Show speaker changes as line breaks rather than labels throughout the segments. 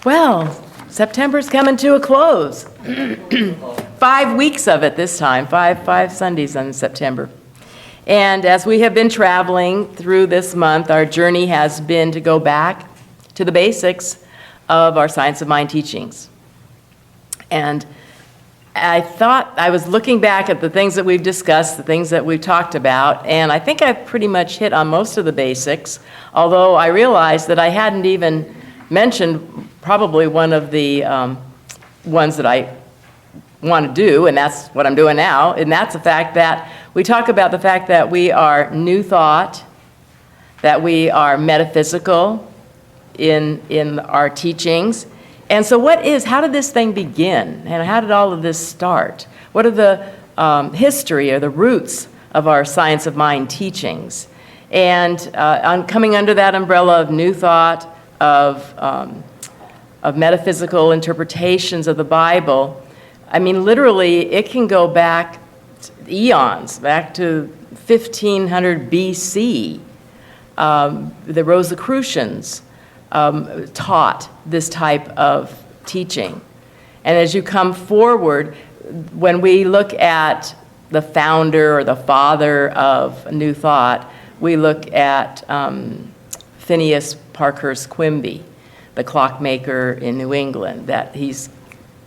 Well, September's coming to a close. 5 weeks of it this time, five Sundays in September. And as we have been traveling through this month, our journey has been to go back to the basics of our Science of Mind teachings. And I was looking back at the things that we've discussed, the things that we've talked about, and I think I've pretty much hit on most of the basics, although I realized that I hadn't even mentioned probably one of the ones that I want to do, and that's what I'm doing now, and that's the fact that we talk about the fact that we are new thought, that we are metaphysical in our teachings. And so how did this thing begin? And how did all of this start? What are the history or the roots of our Science of Mind teachings? And coming under that umbrella of new thought, of metaphysical interpretations of the Bible, I mean, literally, it can go back eons, back to 1500 BC. The Rosicrucians taught this type of teaching. And as you come forward, when we look at the founder or the father of New Thought, we look at Phineas Parkhurst Quimby, the clockmaker in New England, that he's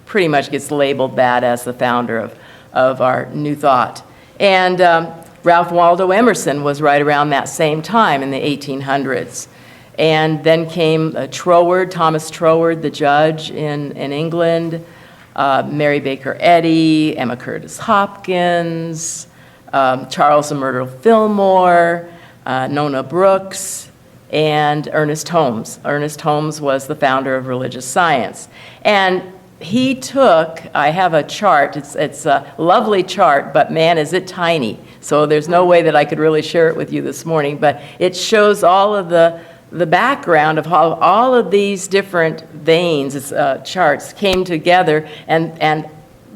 pretty much gets labeled that as the founder of our New Thought. And Ralph Waldo Emerson was right around that same time in the 1800s. And then came Troward, Thomas Troward, the judge in England, Mary Baker Eddy, Emma Curtis Hopkins, Charles and Myrtle Fillmore, Nona Brooks, and Ernest Holmes. Ernest Holmes was the founder of religious science. And he took, I have a chart, it's a lovely chart, but man, is it tiny. So there's no way that I could really share it with you this morning, but it shows all of the background of how all of these different veins, charts, came together and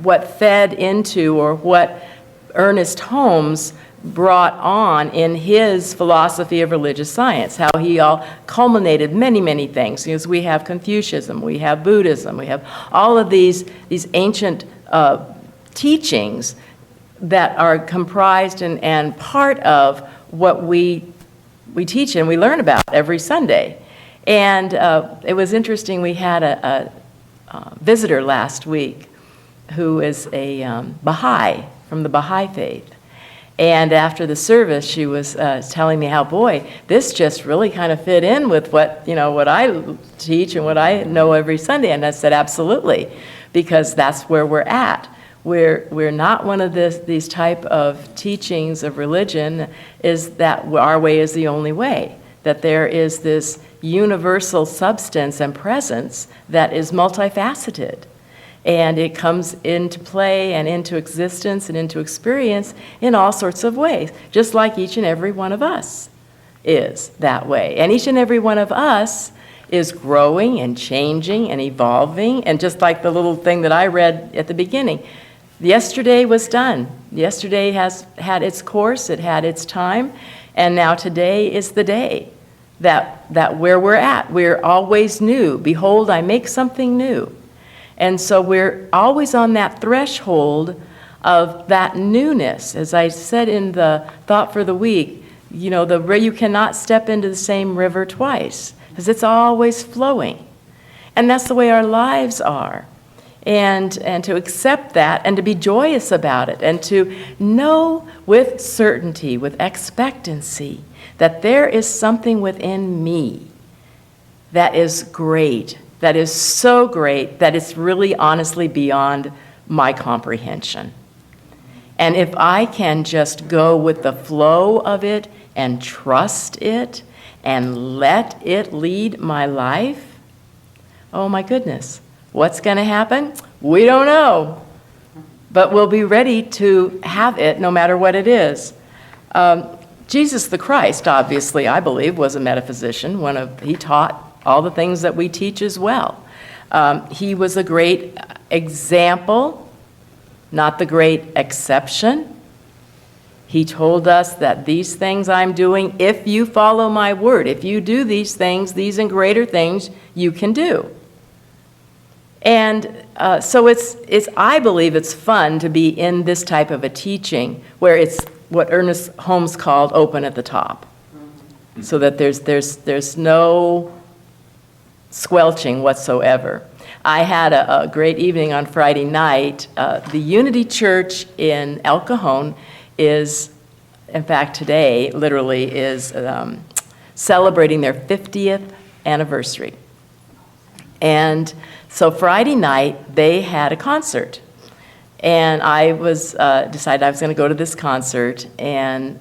what fed into, or what Ernest Holmes brought on in his philosophy of religious science, how he all culminated many things. Because we have Confucianism, we have Buddhism, we have all of these ancient teachings that are comprised and part of what we teach and we learn about every Sunday. And it was interesting, we had a visitor last week who is a Baha'i, from the Baha'i faith. And after the service, she was telling me how, boy, this just really kind of fit in with what I teach and what I know every Sunday. And I said, absolutely, because that's where we're at. We're not one of these type of teachings of religion is that our way is the only way, that there is this universal substance and presence that is multifaceted. And it comes into play and into existence and into experience in all sorts of ways, just like each and every one of us is that way. And each and every one of us is growing and changing and evolving. And just like the little thing that I read at the beginning, yesterday was done. Yesterday has had its course, it had its time, and now today is the day that where we're at. We're always new. Behold, I make something new. And so we're always on that threshold of that newness. As I said in the Thought for the Week, you cannot step into the same river twice, because it's always flowing. And that's the way our lives are. And to accept that and to be joyous about it and to know with certainty, with expectancy, that there is something within me that is great, that is so great that it's really honestly beyond my comprehension. And if I can just go with the flow of it and trust it and let it lead my life, oh my goodness, what's going to happen? We don't know. But we'll be ready to have it no matter what it is. Jesus the Christ, obviously, I believe, was a metaphysician. He taught all the things that we teach as well. He was a great example, not the great exception. He told us that these things I'm doing, if you follow my word, if you do these things, these and greater things you can do. And so I believe it's fun to be in this type of a teaching where it's what Ernest Holmes called open at the top, so that there's no squelching whatsoever. I had a great evening on Friday night. The Unity Church in El Cajon is, in fact, today, literally, is celebrating their 50th anniversary. And so Friday night, they had a concert. And I decided I was going to go to this concert, and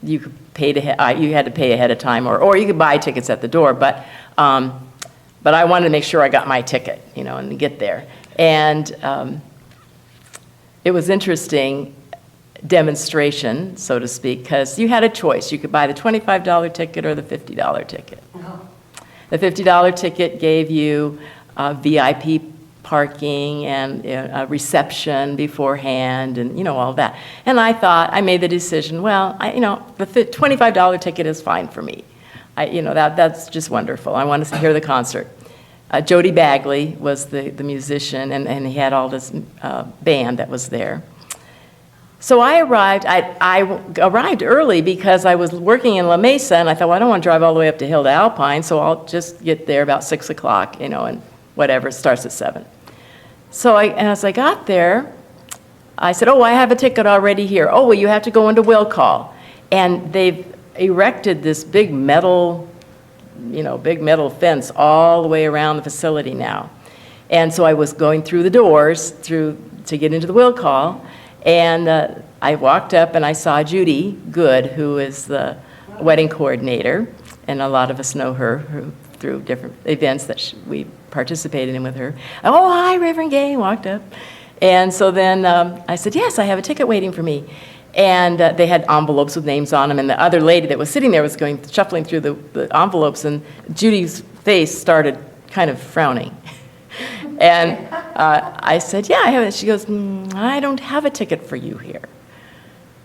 you could pay you had to pay ahead of time, or you could buy tickets at the door. But I wanted to make sure I got my ticket, and get there. And it was interesting demonstration, so to speak, because you had a choice. You could buy the $25 ticket or the $50 ticket. The $50 ticket gave you VIP parking and a reception beforehand and, all that. And I made the decision, well, the $25 ticket is fine for me. That's just wonderful. I wanted to hear the concert. Jody Bagley was the musician, and he had all this band that was there. So I arrived early because I was working in La Mesa, and I thought, well, I don't want to drive all the way up to Hilda Alpine, so I'll just get there about 6 o'clock, and whatever, it starts at 7. So as I got there, I said, I have a ticket already here. Oh, well, you have to go into will call. And they've erected this big metal fence all the way around the facility now. And so I was going through the doors to get into the will call, and I walked up and I saw Judy Good, who is the wedding coordinator, and a lot of us know her through different events that we participated in with her. Oh, hi, Reverend Gay, walked up. And so then I said, yes, I have a ticket waiting for me. And they had envelopes with names on them, and the other lady that was sitting there was shuffling through the envelopes, and Judy's face started kind of frowning. And I said, yeah, I have it. She goes, I don't have a ticket for you here.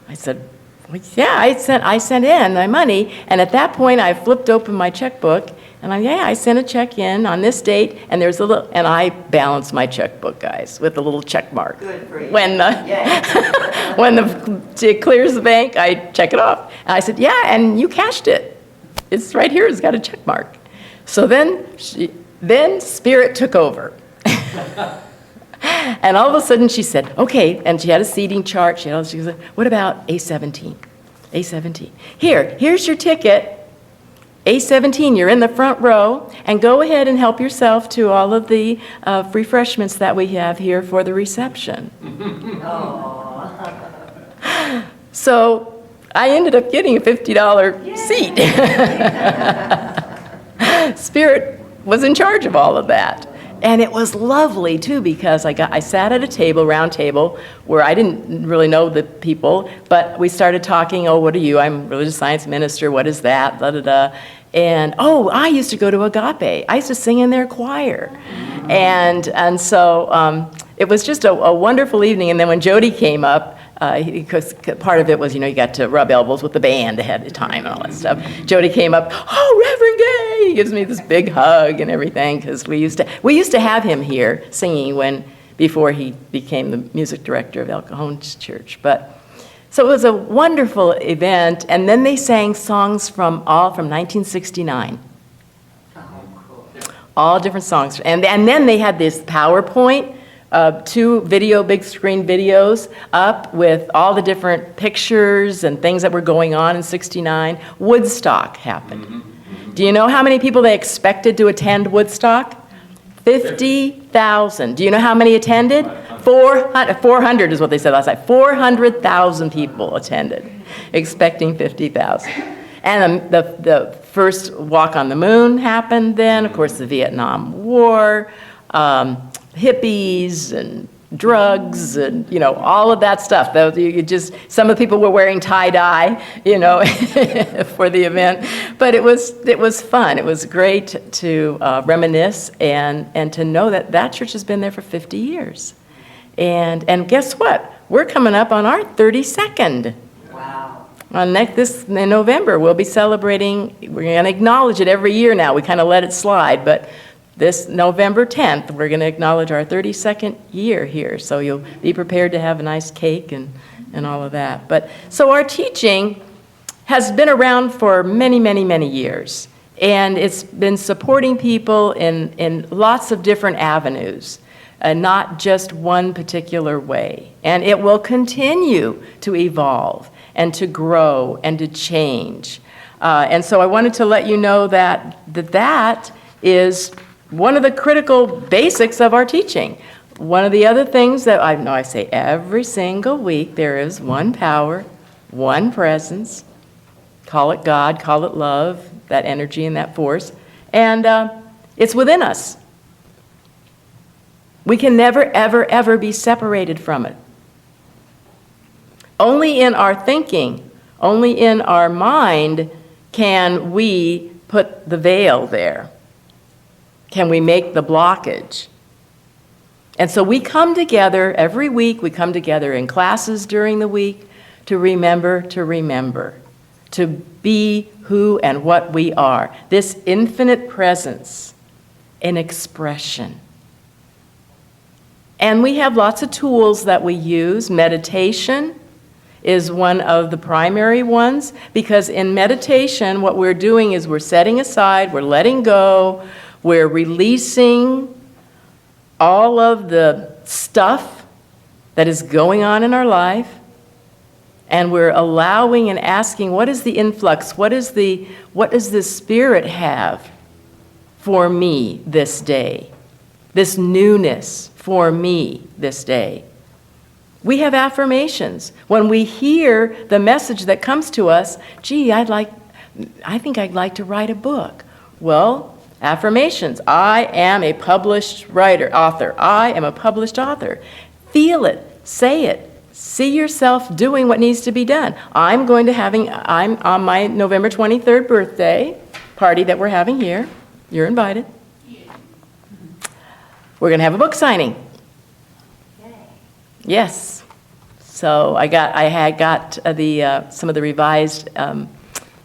I said, well, yeah, I sent in my money, and at that point I flipped open my checkbook, and I sent a check in on this date, and and I balanced my checkbook, guys, with a little check mark. Good for you. When it clears the bank, I check it off. And I said, yeah, and you cashed it. It's right here. It's got a check mark. So then Spirit took over. And all of a sudden she said, okay, and she had a seating chart. She said, what about A17? A17. Here's your ticket. A17, you're in the front row, and go ahead and help yourself to all of the refreshments that we have here for the reception. So I ended up getting a $50 seat. Spirit was in charge of all of that. And it was lovely, too, because I sat at a table, round table, where I didn't really know the people, but we started talking, what are you? I'm a religious science minister, what is that, da-da-da. And, I used to go to Agape. I used to sing in their choir. And so it was just a wonderful evening. And then when Jody came up, because part of it was, you got to rub elbows with the band ahead of time and all that stuff. Jody came up, Reverend Gay! He gives me this big hug and everything, because we used to have him here singing before he became the music director of El Cajon's church. So it was a wonderful event, and then they sang songs from 1969. All different songs. And then they had this PowerPoint, 2 big screen videos up with all the different pictures and things that were going on in 69. Woodstock happened. Do you know how many people they expected to attend Woodstock? 50,000. Do you know how many attended? 400 is what they said last night. 400,000 people attended, expecting 50,000. And the first walk on the moon happened then. Of course, the Vietnam War, hippies and drugs and, all of that stuff. Some of the people were wearing tie-dye, for the event. But it was fun. It was great to reminisce and to know that church has been there for 50 years. And guess what? We're coming up on our 32nd. Wow. In November, we'll be celebrating. We're going to acknowledge it every year now. We kind of let it slide, but this November 10th, we're going to acknowledge our 32nd year here, so you'll be prepared to have a nice cake and all of that. But so our teaching has been around for many, many, many years, and it's been supporting people in lots of different avenues, not just one particular way. And it will continue to evolve and to grow and to change. And so I wanted to let you know that is one of the critical basics of our teaching. One of the other things that I know I say every single week, there is one power, one presence. Call it God, call it love, that energy and that force. And it's within us. We can never, ever, ever be separated from it. Only in our thinking, only in our mind can we put the veil there. Can we make the blockage? And so we come together every week, we come together in classes during the week to remember, to be who and what we are. This infinite presence in expression. And we have lots of tools that we use. Meditation is one of the primary ones, because in meditation, what we're doing is we're setting aside, we're letting go, we're releasing all of the stuff that is going on in our life, and we're allowing and asking, what is the influx? What does the Spirit have for me this day? This newness for me this day. We have affirmations. When we hear the message that comes to us, gee, I think I'd like to write a book. Well, affirmations. I am a published author. I am a published author. Feel it. Say it. See yourself doing what needs to be done. I'm on my November 23rd birthday party that we're having here. You're invited. We're going to have a book signing. Yes. So I had got some of the revised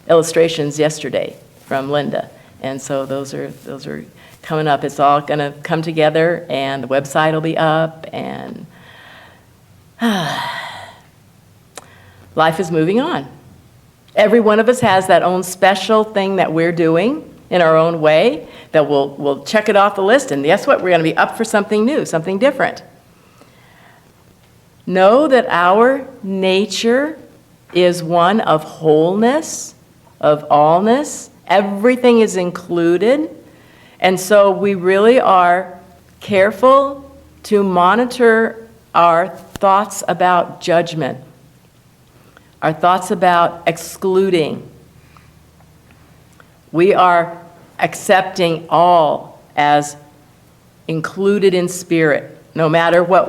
illustrations yesterday from Linda, and so those are coming up. It's all going to come together, and the website will be up, and life is moving on. Every one of us has that own special thing that we're doing in our own way that we'll check it off the list, and guess what? We're going to be up for something new, something different. Know that our nature is one of wholeness, of allness. Everything is included. And so we really are careful to monitor our thoughts about judgment, our thoughts about excluding. We are accepting all as included in spirit, no matter what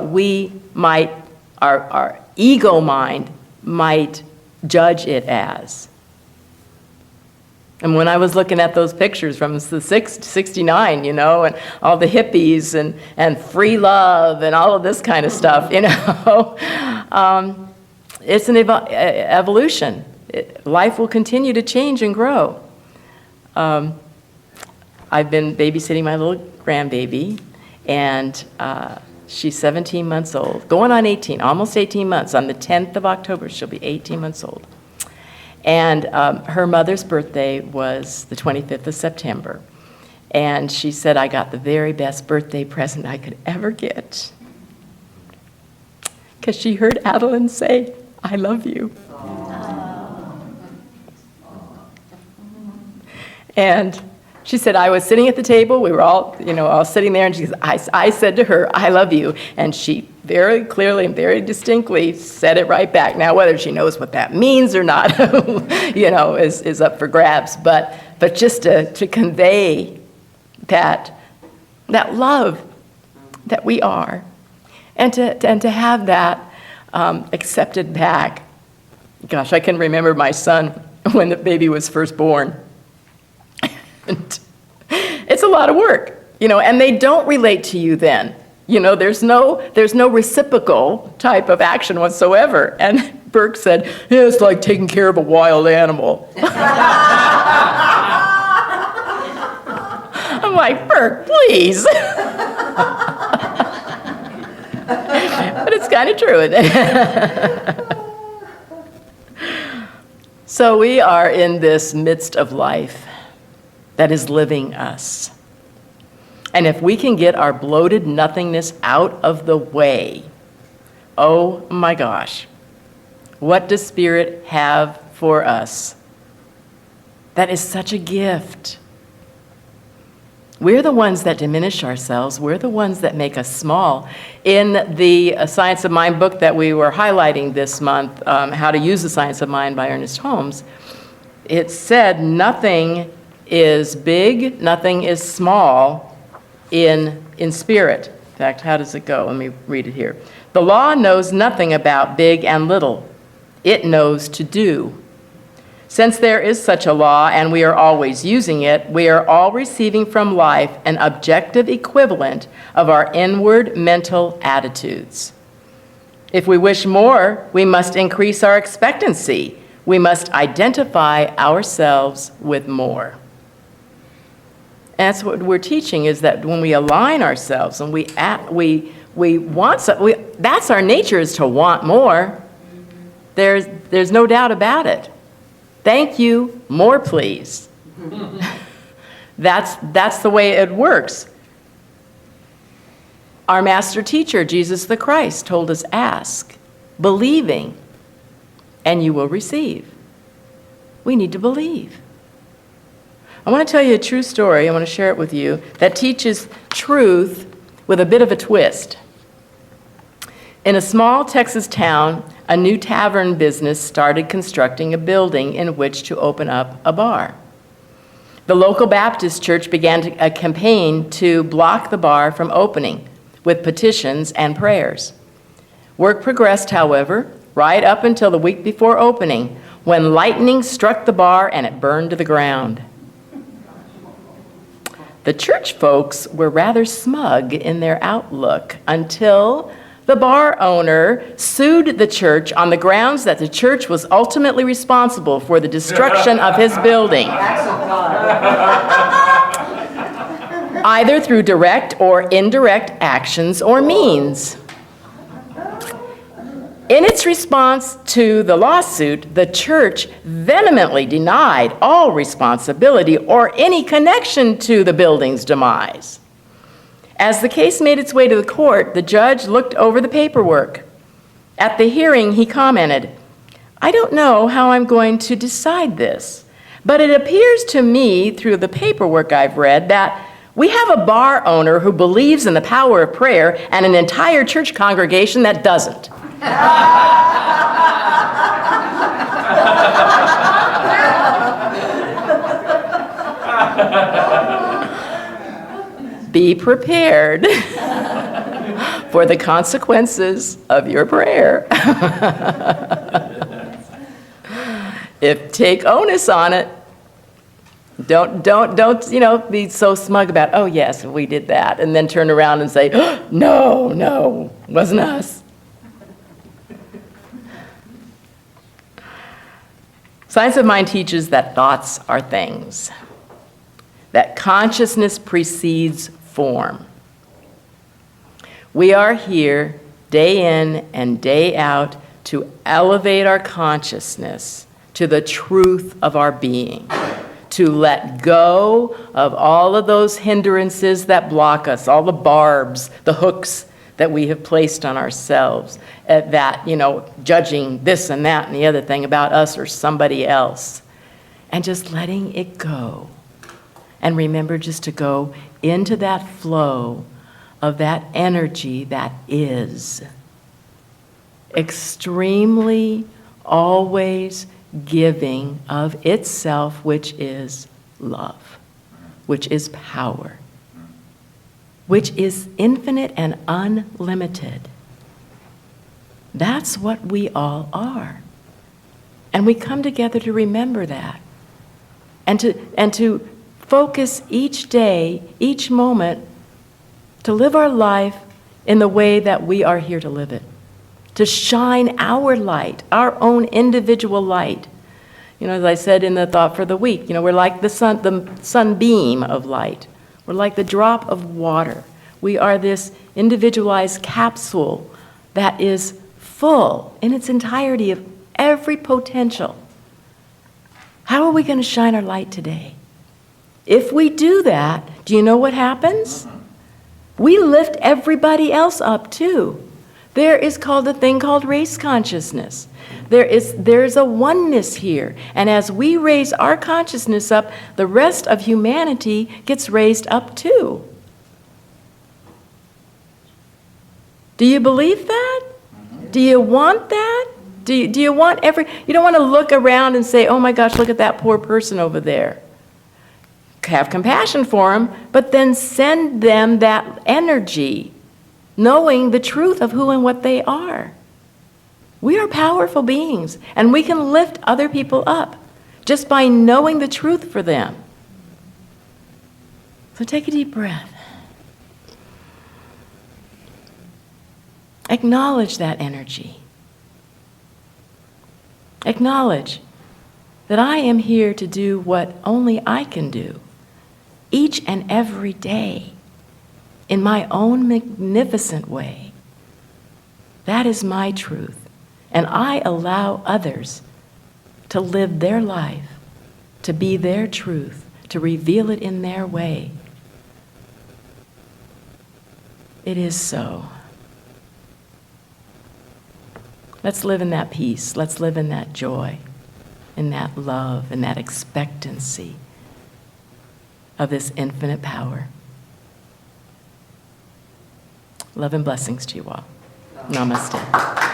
our ego mind might judge it as. And when I was looking at those pictures from the 69, and all the hippies and free love and all of this kind of stuff, it's an evolution. Life will continue to change and grow. I've been babysitting my little grandbaby, and she's 17 months old, going on 18, almost 18 months. On the 10th of October, she'll be 18 months old. And her mother's birthday was the 25th of September. And she said, I got the very best birthday present I could ever get. Because she heard Adeline say, I love you. And she said, I was sitting at the table, we were all sitting there, and she said, I said to her, I love you. And she very clearly and very distinctly said it right back. Now, whether she knows what that means or not, is up for grabs. But just to convey that love that we are, and to have that accepted back. Gosh, I can remember my son when the baby was first born. And it's a lot of work, and they don't relate to you then. There's no reciprocal type of action whatsoever. And Burke said, yeah, it's like taking care of a wild animal. I'm I'm like, Burke, please. But it's kind of true, isn't it? So we are in this midst of life that is living us. And if we can get our bloated nothingness out of the way, oh my gosh, what does Spirit have for us? That is such a gift. We're the ones that diminish ourselves. We're the ones that make us small. In the Science of Mind book that we were highlighting this month, How to Use the Science of Mind by Ernest Holmes, it said nothing is big, nothing is small in spirit. In fact, how does it go? Let me read it here. The law knows nothing about big and little. It knows to do. Since there is such a law and we are always using it, we are all receiving from life an objective equivalent of our inward mental attitudes. If we wish more, we must increase our expectancy. We must identify ourselves with more. And that's what we're teaching, is that when we align ourselves and we want something, that's our nature, is to want more. There's no doubt about it. Thank you, more please. That's the way it works. Our master teacher, Jesus the Christ, told us, ask, believing, and you will receive. We need to believe. I want to tell you a true story. I want to share it with you that teaches truth with a bit of a twist. In a small Texas town, a new tavern business started constructing a building in which to open up a bar. The local Baptist church began a campaign to block the bar from opening with petitions and prayers. Work progressed, however, right up until the week before opening, when lightning struck the bar and it burned to the ground. The church folks were rather smug in their outlook until the bar owner sued the church on the grounds that the church was ultimately responsible for the destruction of his building, either through direct or indirect actions or means. In its response to the lawsuit, the church vehemently denied all responsibility or any connection to the building's demise. As the case made its way to the court, the judge looked over the paperwork. At the hearing, he commented, "I don't know how I'm going to decide this, but it appears to me through the paperwork I've read that we have a bar owner who believes in the power of prayer and an entire church congregation that doesn't." Be prepared for the consequences of your prayer. Take onus on it. Don't be so smug about, oh yes, we did that, and then turn around and say, oh, no, it wasn't us. Science of Mind teaches that thoughts are things, that consciousness precedes form. We are here day in and day out to elevate our consciousness to the truth of our being, to let go of all of those hindrances that block us, all the barbs, the hooks that we have placed on ourselves, judging this and that and the other thing about us or somebody else, and just letting it go. And remember just to go into that flow of that energy that is extremely, always giving of itself, which is love, which is power, which is infinite and unlimited. That's what we all are. And we come together to remember that, and to focus each day, each moment, to live our life in the way that we are here to live it, to shine our light, our own individual light. As I said in the thought for the week, we're like the sunbeam of light. We're like the drop of water. We are this individualized capsule that is full in its entirety of every potential. How are we going to shine our light today? If we do that, do you know what happens? We lift everybody else up too. There is called a thing called race consciousness. There's a oneness here. And as we raise our consciousness up, the rest of humanity gets raised up too. Do you believe that? Do you want that? Do you want you don't want to look around and say, oh my gosh, look at that poor person over there. Have compassion for them, but then send them that energy, knowing the truth of who and what they are. We are powerful beings, and we can lift other people up just by knowing the truth for them. So take a deep breath. Acknowledge that energy. Acknowledge that I am here to do what only I can do, each and every day, in my own magnificent way. That is my truth, and I allow others to live their life, to be their truth, to reveal it in their way. It is so. Let's live in that peace. Let's live in that joy, in that love, in that expectancy of this infinite power. Love and blessings to you all. Namaste.